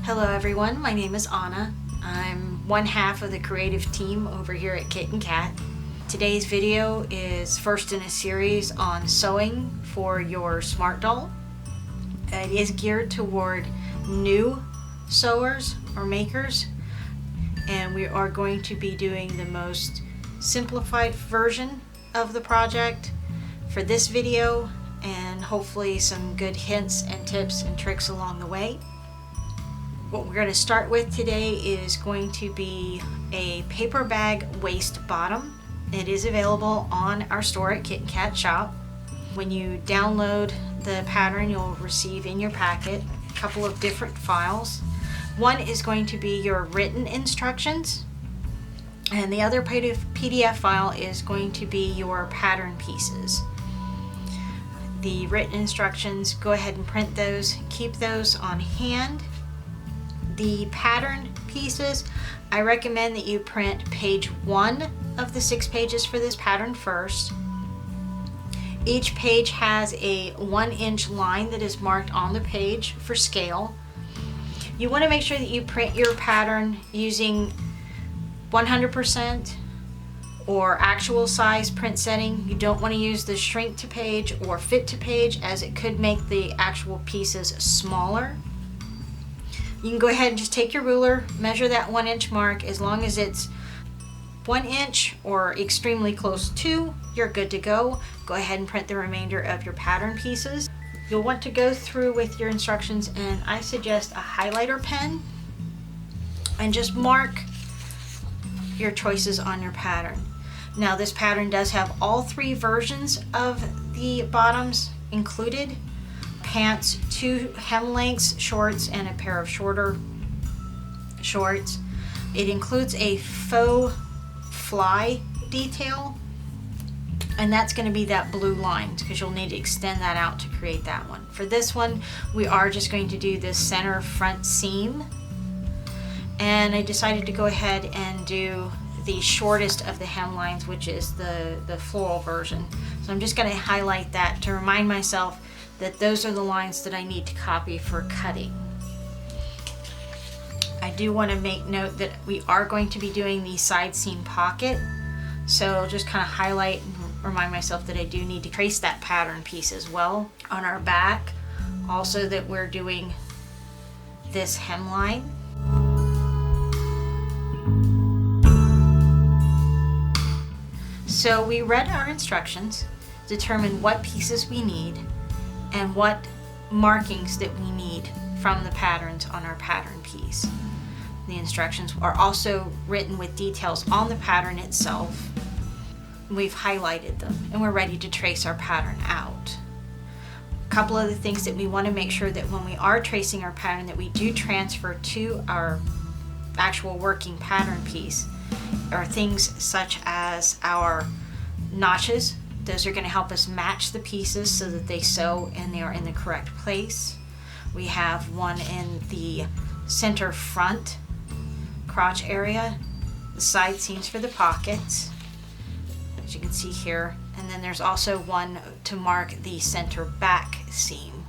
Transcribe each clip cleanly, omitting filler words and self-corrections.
Hello everyone, my name is Anna. I'm one half of the creative team over here at Kit and Cat. Today's video is first in a series on sewing for your smart doll. It is geared toward new sewers or makers, and we are going to be doing the most simplified version of the project for this video, and hopefully some good hints and tips and tricks along the way. What we're going to start with today is going to be a paper bag waist bottom. It is available on our store at Kit and Cat Shop. When you download the pattern, you'll receive in your packet a couple of different files. One is going to be your written instructions, and the other PDF file is going to be your pattern pieces. The written instructions, go ahead and print those, keep those on hand. The pattern pieces, I recommend that you print page 1 of the 6 pages for this pattern first. Each page has a 1-inch line that is marked on the page for scale. You want to make sure that you print your pattern using 100% or actual size print setting. You don't want to use the shrink to page or fit to page, as it could make the actual pieces smaller. You can go ahead and just take your ruler, measure that 1-inch mark. As long as it's 1 inch or extremely close to, you're good to go. Go ahead and print the remainder of your pattern pieces. You'll want to go through with your instructions, and I suggest a highlighter pen, and just mark your choices on your pattern. Now, this pattern does have all 3 versions of the bottoms included: pants, 2 hem lengths shorts, and a pair of shorter shorts. It includes a faux fly detail, and that's going to be that blue line, because you'll need to extend that out to create that one. For this one, we are just going to do this center front seam, and I decided to go ahead and do the shortest of the hemlines, which is the floral version. So I'm just going to highlight that to remind myself that those are the lines that I need to copy for cutting. I do want to make note that we are going to be doing the side seam pocket, so I'll just kind of highlight and remind myself that I do need to trace that pattern piece as well on our back. Also, that we're doing this hemline. So we read our instructions, determined what pieces we need, and what markings that we need from the patterns on our pattern piece. The instructions are also written with details on the pattern itself. We've highlighted them, and we're ready to trace our pattern out. A couple of the things that we want to make sure that when we are tracing our pattern, that we do transfer to our actual working pattern piece are things such as our notches. Those are going to help us match the pieces so that they sew and they are in the correct place. We have one in the center front crotch area, the side seams for the pockets, as you can see here, and then there's also one to mark the center back seam.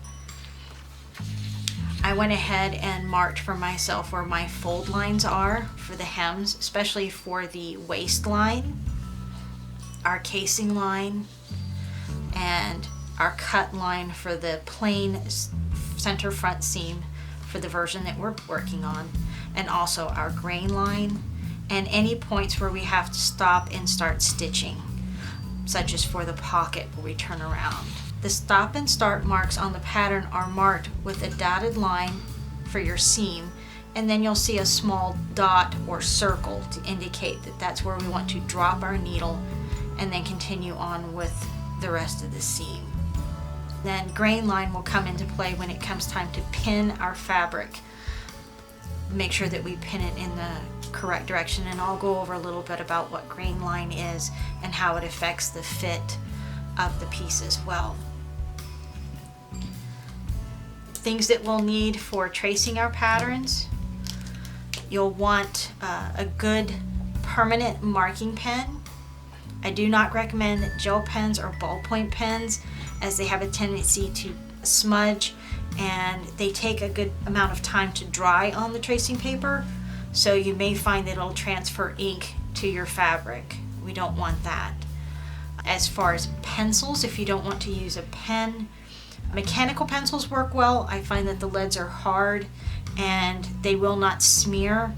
I went ahead and marked for myself where my fold lines are for the hems, especially for the waistline, our casing line, and our cut line for the plain center front seam for the version that we're working on, and also our grain line, and any points where we have to stop and start stitching, such as for the pocket where we turn around. The stop and start marks on the pattern are marked with a dotted line for your seam, and then you'll see a small dot or circle to indicate that that's where we want to drop our needle and then continue on with the rest of the seam. Then grain line will come into play when it comes time to pin our fabric. Make sure that we pin it in the correct direction, and I'll go over a little bit about what grain line is and how it affects the fit of the piece as well. Things that we'll need for tracing our patterns: you'll want a good permanent marking pen. I do not recommend gel pens or ballpoint pens, as they have a tendency to smudge and they take a good amount of time to dry on the tracing paper, so you may find that it'll transfer ink to your fabric. We don't want that. As far as pencils, if you don't want to use a pen, mechanical pencils work well. I find that the leads are hard and they will not smear.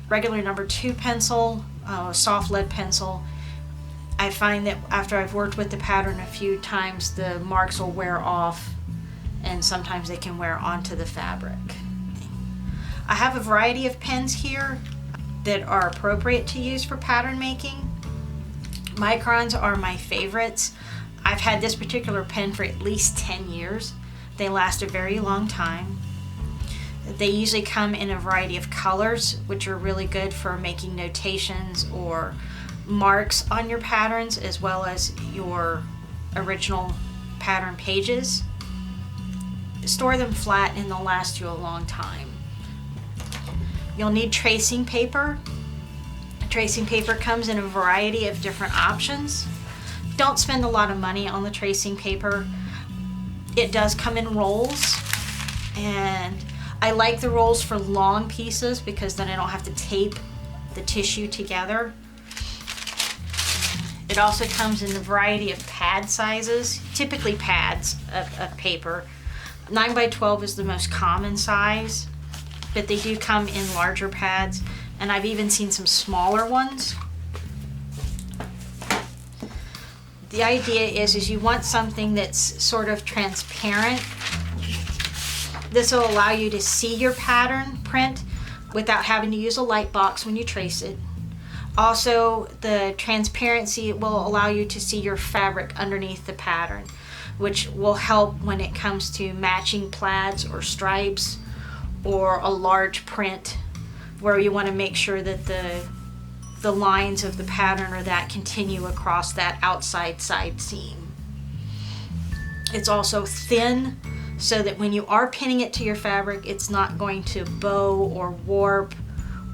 Regular number 2 pencil, soft lead pencil, I find that after I've worked with the pattern a few times, the marks will wear off and sometimes they can wear onto the fabric. I have a variety of pens here that are appropriate to use for pattern making. Microns are my favorites. I've had this particular pen for at least 10 years. They last a very long time. They usually come in a variety of colors, which are really good for making notations or marks on your patterns, as well as your original pattern pages. Store them flat and they'll last you a long time. You'll need tracing paper. Tracing paper comes in a variety of different options. Don't spend a lot of money on the tracing paper. It does come in rolls, and I like the rolls for long pieces because then I don't have to tape the tissue together. It also comes in a variety of pad sizes, typically pads of paper. 9x12 is the most common size, but they do come in larger pads, and I've even seen some smaller ones. The idea is you want something that's sort of transparent. This will allow you to see your pattern print without having to use a light box when you trace it. Also, the transparency will allow you to see your fabric underneath the pattern, which will help when it comes to matching plaids or stripes or a large print where you want to make sure that the lines of the pattern or that continue across that outside side seam. It's also thin so that when you are pinning it to your fabric, it's not going to bow or warp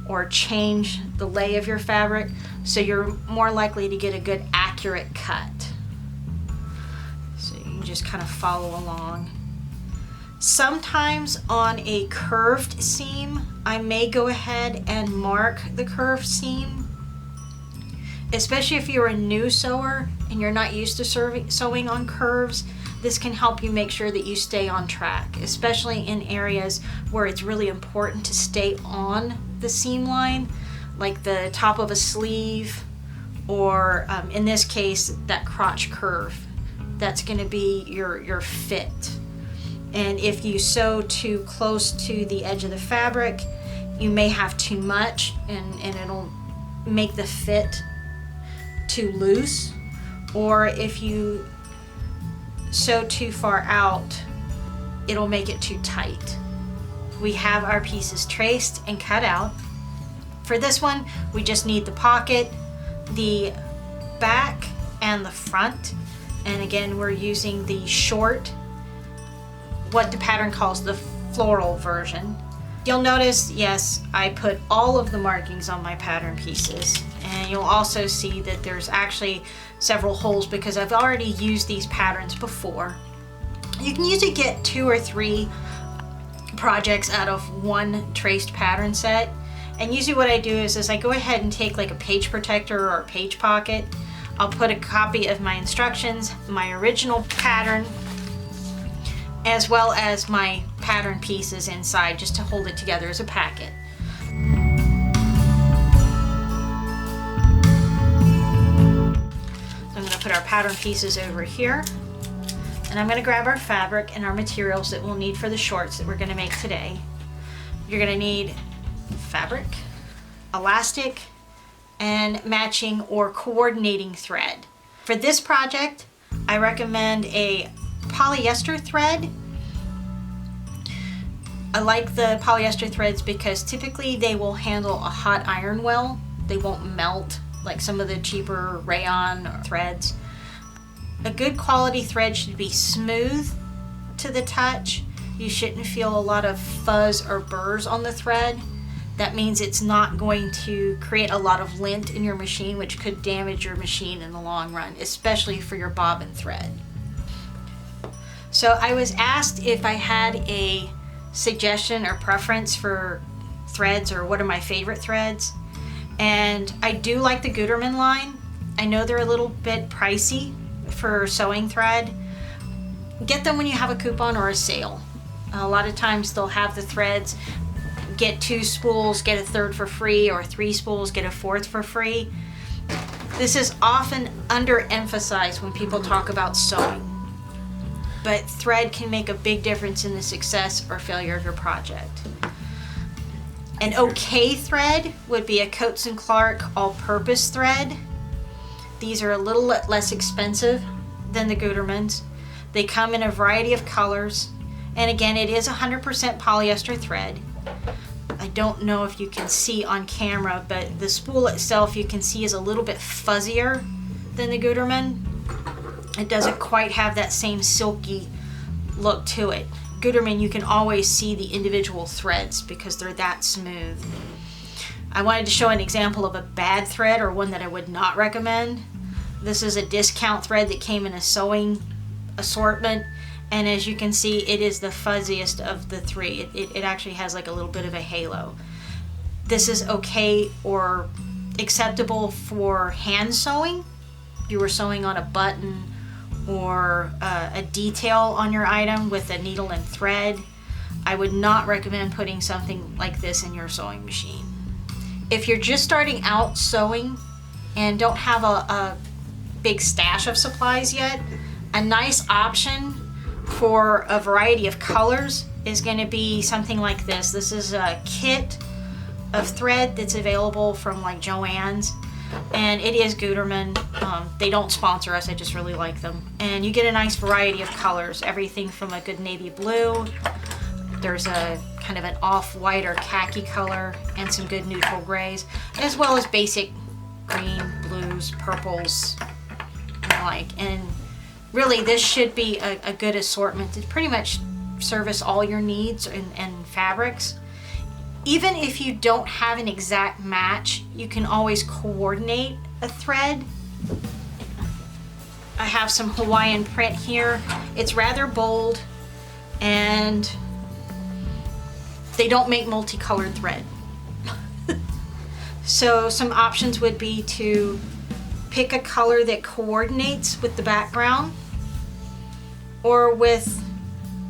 or change the lay of your fabric, so you're more likely to get a good accurate cut. So you can just kind of follow along. Sometimes on a curved seam, I may go ahead and mark the curved seam, especially if you're a new sewer and you're not used to sewing on curves. This can help you make sure that you stay on track, especially in areas where it's really important to stay on the seam line, like the top of a sleeve, or in this case, that crotch curve. That's going to be your fit. And if you sew too close to the edge of the fabric, you may have too much and it'll make the fit too loose. Or if you sew too far out, it'll make it too tight. We have our pieces traced and cut out. For this one, we just need the pocket, the back, and the front. And again, we're using the short, what the pattern calls the floral version. You'll notice, yes, I put all of the markings on my pattern pieces, and you'll also see that there's actually several holes because I've already used these patterns before. You can usually get 2 or 3 projects out of one traced pattern set, and usually what I do is I go ahead and take like a page protector or a page pocket. I'll put a copy of my instructions, my original pattern, as well as my pattern pieces inside, just to hold it together as a packet. So I'm going to put our pattern pieces over here, and I'm going to grab our fabric and our materials that we'll need for the shorts that we're going to make today. You're going to need fabric, elastic, and matching or coordinating thread. For this project, I recommend a polyester thread. I like the polyester threads because typically they will handle a hot iron well. They won't melt like some of the cheaper rayon threads. A good quality thread should be smooth to the touch. You shouldn't feel a lot of fuzz or burrs on the thread. That means it's not going to create a lot of lint in your machine, which could damage your machine in the long run, especially for your bobbin thread. So I was asked if I had a suggestion or preference for threads, or what are my favorite threads. And I do like the Gutermann line. I know they're a little bit pricey for sewing thread. Get them when you have a coupon or a sale. A lot of times they'll have the threads, get 2 spools, get a third for free, or 3 spools, get a fourth for free. This is often underemphasized when people talk about sewing, but thread can make a big difference in the success or failure of your project. An okay thread would be a Coats & Clark all-purpose thread. These are a little less expensive than the Gutermanns. They come in a variety of colors, and again, it is 100% polyester thread. I don't know if you can see on camera, but the spool itself you can see is a little bit fuzzier than the Gutermann. It doesn't quite have that same silky look to it. Gutermann, you can always see the individual threads because they're that smooth. I wanted to show an example of a bad thread, or one that I would not recommend. This is a discount thread that came in a sewing assortment, and as you can see, it is the fuzziest of the 3. It actually has like a little bit of a halo. This is okay or acceptable for hand sewing. If you were sewing on a button or a detail on your item with a needle and thread, I would not recommend putting something like this in your sewing machine. If you're just starting out sewing and don't have a big stash of supplies yet, a nice option for a variety of colors is going to be something like this. This is a kit of thread that's available from like Joann's, and it is Gutermann. They don't sponsor us, I just really like them. And you get a nice variety of colors, everything from a good navy blue, there's a kind of an off-white or khaki color, and some good neutral grays, as well as basic green, blues, purples, and the like. And really, this should be a good assortment to pretty much service all your needs and fabrics. Even if you don't have an exact match, you can always coordinate a thread. I have some Hawaiian print here. It's rather bold, and they don't make multicolored thread. So some options would be to pick a color that coordinates with the background or with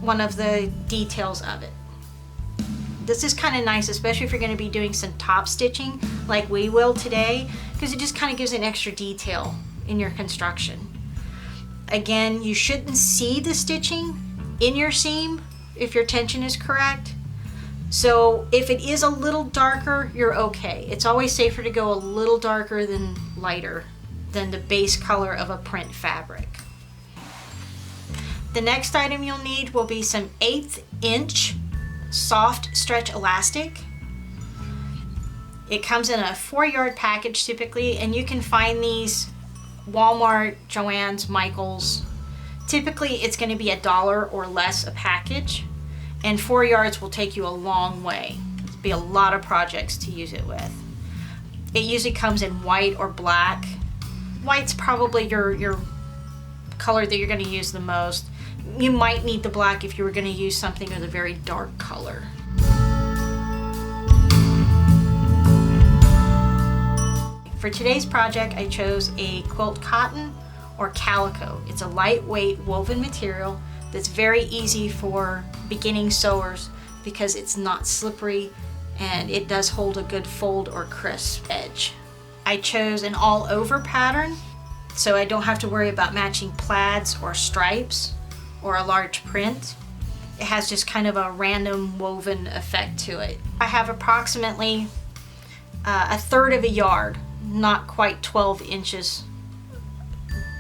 one of the details of it. This is kind of nice, especially if you're going to be doing some top stitching like we will today, because it just kind of gives an extra detail in your construction. Again, you shouldn't see the stitching in your seam if your tension is correct. So if it is a little darker, you're okay. It's always safer to go a little darker than lighter than the base color of a print fabric. The next item you'll need will be some 1/8 inch soft stretch elastic. It comes in a 4-yard package typically, and you can find these Walmart, Joann's, Michael's. Typically it's going to be $1 or less a package, and 4 yards will take you a long way. It'll be a lot of projects to use it with. It usually comes in white or black. White's probably your color that you're going to use the most. You might need the black if you were going to use something with a very dark color. For today's project, I chose a quilt cotton or calico. It's a lightweight woven material that's very easy for beginning sewers because it's not slippery and it does hold a good fold or crisp edge. I chose an all-over pattern, so I don't have to worry about matching plaids or stripes or a large print. It has just kind of a random woven effect to it. I have approximately 1/3 of a yard, not quite 12 inches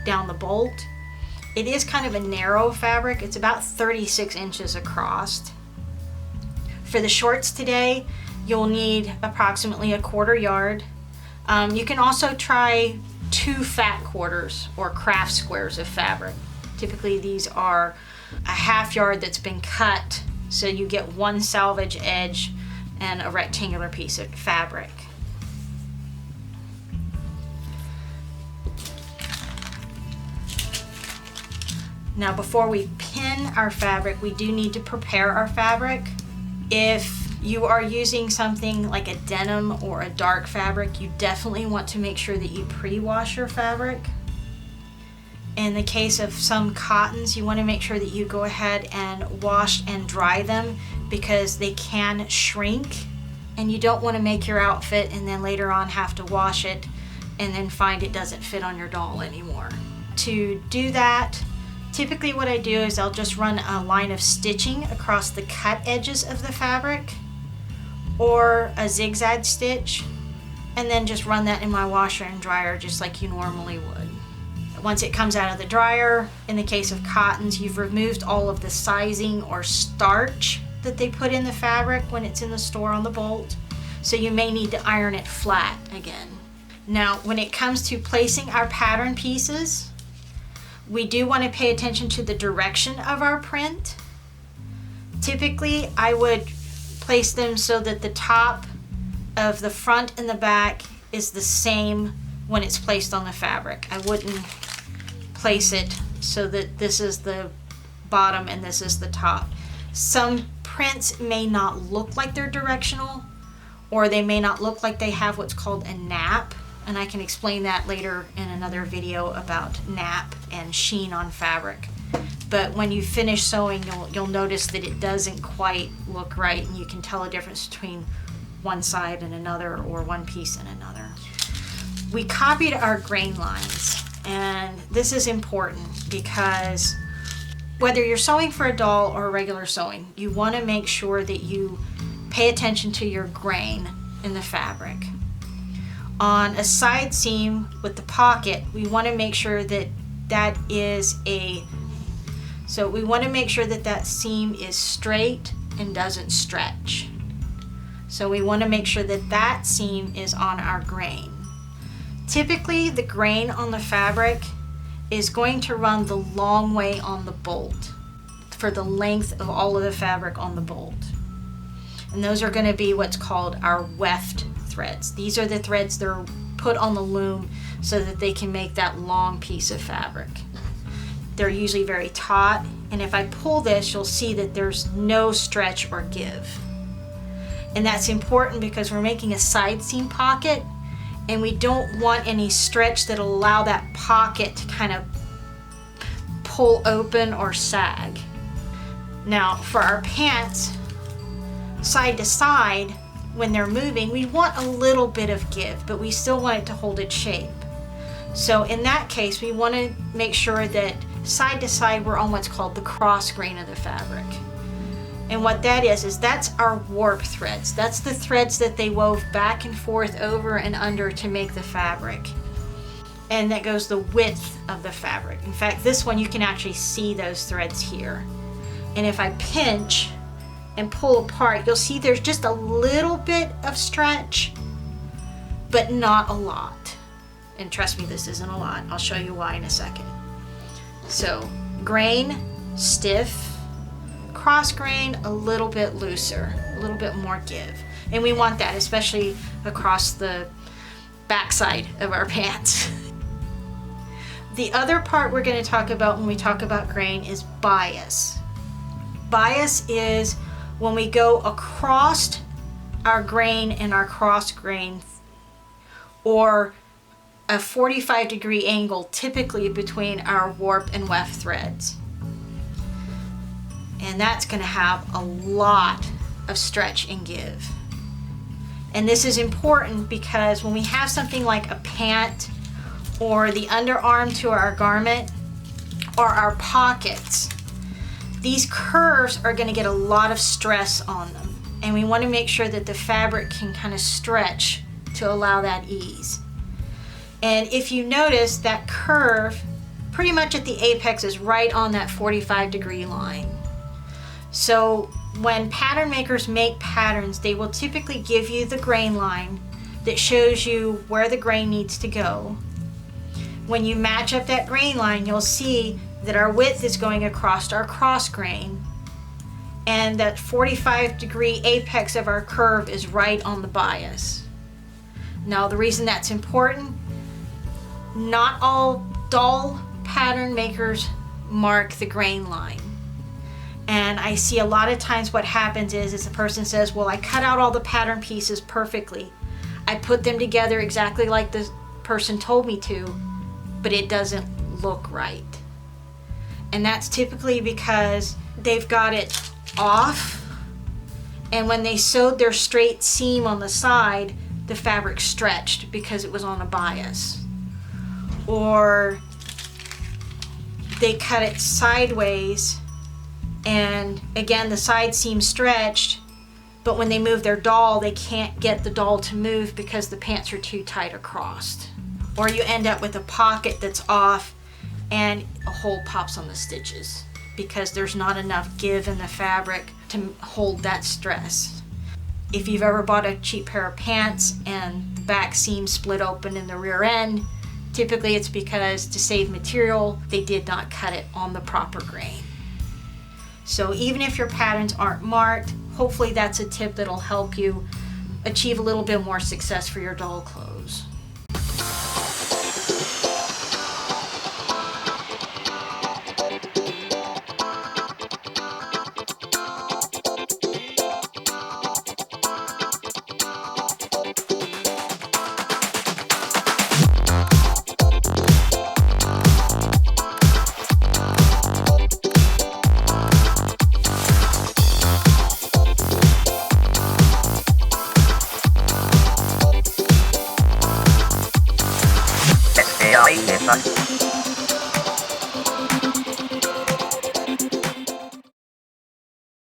down the bolt. It is kind of a narrow fabric. It's about 36 inches across. For the shorts today, you'll need approximately 1/4 yard. You can also try 2 fat quarters or craft squares of fabric. Typically these are a 1/2 yard that's been cut, so you get 1 salvage edge and a rectangular piece of fabric. Now before we pin our fabric, we do need to prepare our fabric. If you are using something like a denim or a dark fabric, you definitely want to make sure that you pre-wash your fabric. In the case of some cottons, you want to make sure that you go ahead and wash and dry them because they can shrink, and you don't want to make your outfit and then later on have to wash it and then find it doesn't fit on your doll anymore. To do that, typically what I do is I'll just run a line of stitching across the cut edges of the fabric or a zigzag stitch, and then just run that in my washer and dryer just like you normally would. Once it comes out of the dryer, in the case of cottons, you've removed all of the sizing or starch that they put in the fabric when it's in the store on the bolt, so you may need to iron it flat again. Now, when it comes to placing our pattern pieces, we do want to pay attention to the direction of our print. Typically, I would place them so that the top of the front and the back is the same when it's placed on the fabric. I wouldn't place it so that this is the bottom and this is the top. Some prints may not look like they're directional, or they may not look like they have what's called a nap, and I can explain that later in another video about nap and sheen on fabric. But when you finish sewing, you'll notice that it doesn't quite look right, and you can tell a difference between one side and another, or one piece and another. We copied our grain lines, and this is important because whether you're sewing for a doll or a regular sewing, you want to make sure that you pay attention to your grain in the fabric. On a side seam with the pocket, we want to make sure that that seam is straight and doesn't stretch. So we want to make sure that that seam is on our grain. Typically, the grain on the fabric is going to run the long way on the bolt for the length of all of the fabric on the bolt. And those are going to be what's called our weft threads. These are the threads that are put on the loom so that they can make that long piece of fabric. They're usually very taut, and if I pull this, you'll see that there's no stretch or give. And that's important because we're making a side seam pocket, and we don't want any stretch that'll allow that pocket to kind of pull open or sag. Now for our pants, side to side, when they're moving, we want a little bit of give, but we still want it to hold its shape. So in that case, we want to make sure that side to side we're on what's called the cross grain of the fabric. And what that is that's our warp threads. That's the threads that they wove back and forth over and under to make the fabric. And that goes the width of the fabric. In fact, this one you can actually see those threads here. And if I pinch and pull apart, you'll see there's just a little bit of stretch, but not a lot. And trust me, this isn't a lot. I'll show you why in a second. So grain, stiff, cross grain, a little bit looser, a little bit more give. And we want that, especially across the backside of our pants. The other part we're going to talk about when we talk about grain is bias. Bias is when we go across our grain and our cross grain, or a 45-degree angle typically between our warp and weft threads. And that's going to have a lot of stretch and give. And this is important because when we have something like a pant or the underarm to our garment or our pockets, these curves are going to get a lot of stress on them. And we want to make sure that the fabric can kind of stretch to allow that ease. And if you notice, that curve pretty much at the apex is right on that 45-degree line. So when pattern makers make patterns, they will typically give you the grain line that shows you where the grain needs to go. When you match up that grain line, you'll see that our width is going across our cross grain, and that 45-degree apex of our curve is right on the bias. Now, the reason that's important, not all doll pattern makers mark the grain line. And I see a lot of times what happens is the person says, well, I cut out all the pattern pieces perfectly. I put them together exactly like the person told me to, but it doesn't look right. And that's typically because they've got it off, and when they sewed their straight seam on the side, the fabric stretched because it was on a bias. Or they cut it sideways, and again the side seam stretched, but when they move their doll, they can't get the doll to move because the pants are too tight across. Or you end up with a pocket that's off and a hole pops on the stitches because there's not enough give in the fabric to hold that stress. If you've ever bought a cheap pair of pants and the back seam split open in the rear end, typically it's because, to save material, they did not cut it on the proper grain. So even if your patterns aren't marked, hopefully that's a tip that'll help you achieve a little bit more success for your doll clothes. Yes,